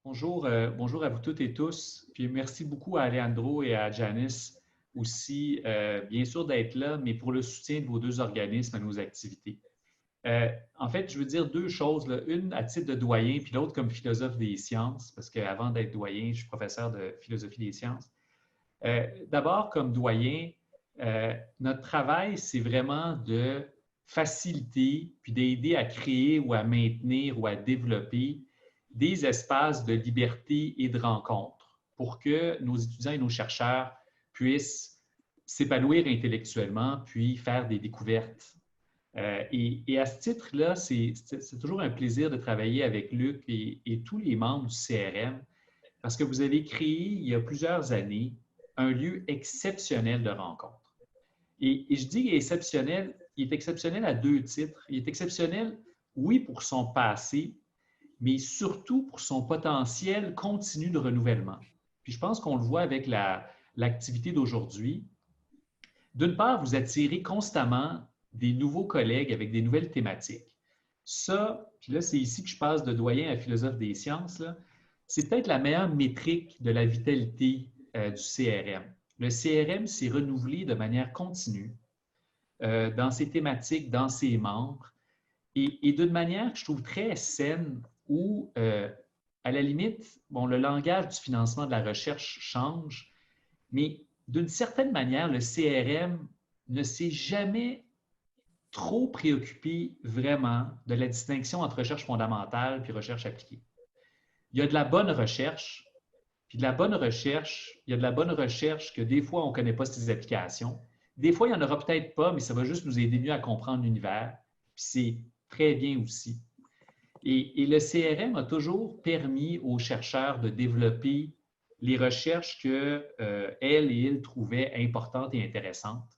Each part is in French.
Bonjour à vous toutes et tous. Puis merci beaucoup à Alejandro et à Janice aussi, bien sûr d'être là, mais pour le soutien de vos deux organismes à nos activités. En fait, je veux dire deux choses, là. Une à titre de doyen, puis l'autre comme philosophe des sciences, parce qu'avant d'être doyen, je suis professeur de philosophie des sciences. D'abord, comme doyen, notre travail, c'est vraiment de faciliter puis d'aider à créer ou à maintenir ou à développer des espaces de liberté et de rencontre pour que nos étudiants et nos chercheurs puissent s'épanouir intellectuellement puis faire des découvertes. Et à ce titre-là, c'est toujours un plaisir de travailler avec Luc et tous les membres du CRM parce que vous avez créé il y a plusieurs années un lieu exceptionnel de rencontre. Et je dis exceptionnel, il est exceptionnel à deux titres. Il est exceptionnel, oui, pour son passé, mais surtout pour son potentiel continu de renouvellement. Puis je pense qu'on le voit avec l'activité d'aujourd'hui. D'une part, vous attirez constamment des nouveaux collègues avec des nouvelles thématiques. Ça, puis là, c'est ici que je passe de doyen à philosophe des sciences, là, c'est peut-être la meilleure métrique de la vitalité du CRM. Le CRM s'est renouvelé de manière continue dans ses thématiques, dans ses membres, et d'une manière que je trouve très saine où, à la limite, bon, le langage du financement de la recherche change, mais d'une certaine manière, le CRM ne s'est jamais trop préoccupé vraiment de la distinction entre recherche fondamentale et recherche appliquée. Il y a de la bonne recherche, puis de la bonne recherche, il y a de la bonne recherche que des fois, on ne connaît pas ses applications. Des fois, il n'y en aura peut-être pas, mais ça va juste nous aider mieux à comprendre l'univers. Puis c'est très bien aussi. Et le CRM a toujours permis aux chercheurs de développer les recherches qu'elles et ils trouvaient importantes et intéressantes.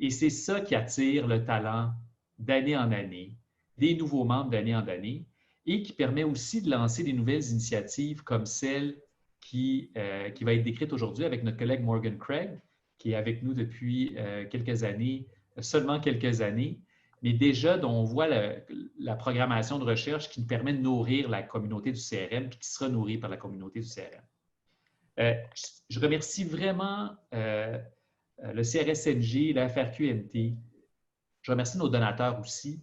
Et c'est ça qui attire le talent d'année en année, des nouveaux membres d'année en année, et qui permet aussi de lancer des nouvelles initiatives comme celle qui va être décrite aujourd'hui avec notre collègue Morgan Craig, qui est avec nous depuis quelques années, seulement quelques années, mais déjà dont on voit la programmation de recherche qui nous permet de nourrir la communauté du CRM et qui sera nourrie par la communauté du CRM. Je remercie vraiment le CRSNG, la FRQMT. Je remercie nos donateurs aussi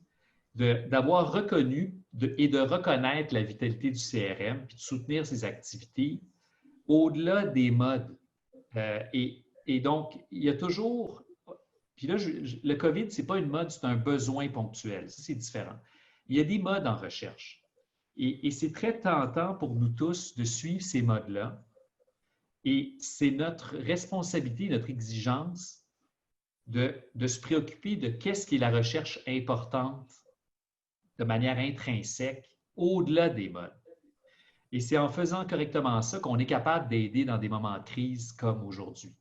d'avoir reconnu et de reconnaître la vitalité du CRM puis de soutenir ses activités au-delà des modes. Et donc, il y a toujours. Puis là, le COVID, ce n'est pas une mode, c'est un besoin ponctuel. Ça, c'est différent. Il y a des modes en recherche. Et c'est très tentant pour nous tous de suivre ces modes-là. Et c'est notre responsabilité, notre exigence de se préoccuper de qu'est-ce qui est la recherche importante de manière intrinsèque au-delà des modes. Et c'est en faisant correctement ça qu'on est capable d'aider dans des moments de crise comme aujourd'hui.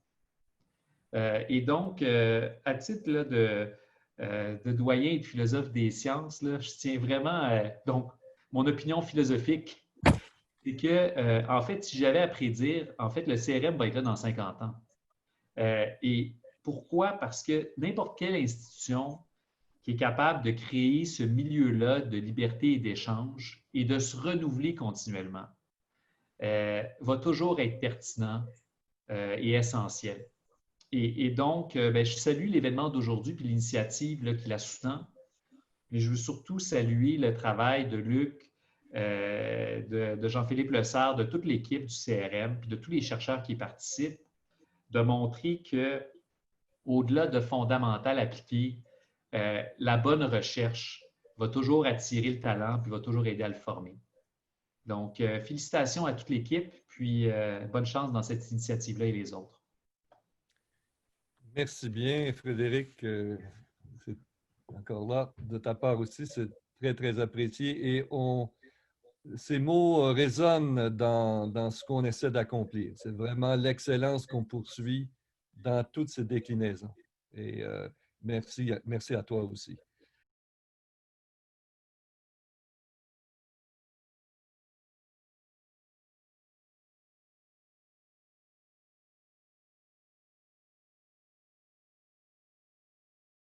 Et donc, à titre là, de doyen et de philosophe des sciences, là, je tiens vraiment donc, mon opinion philosophique, c'est que, en fait, si j'avais à prédire, en fait, le CRM va être là dans 50 ans. Et pourquoi? Parce que n'importe quelle institution qui est capable de créer ce milieu-là de liberté et d'échange et de se renouveler continuellement va toujours être pertinent et essentiel. Et donc, ben, je salue l'événement d'aujourd'hui puis l'initiative qui la sous-tend, mais je veux surtout saluer le travail de Luc, de Jean-Philippe Lessard, de toute l'équipe du CRM, puis de tous les chercheurs qui y participent, de montrer que, au-delà de fondamental appliqué, la bonne recherche va toujours attirer le talent puis va toujours aider à le former. Donc, félicitations à toute l'équipe, puis bonne chance dans cette initiative-là et les autres. Merci bien, Frédéric. C'est encore là de ta part aussi, c'est très, très apprécié. Et ces mots résonnent dans ce qu'on essaie d'accomplir. C'est vraiment l'excellence qu'on poursuit dans toutes ces déclinaisons. Et merci à toi aussi.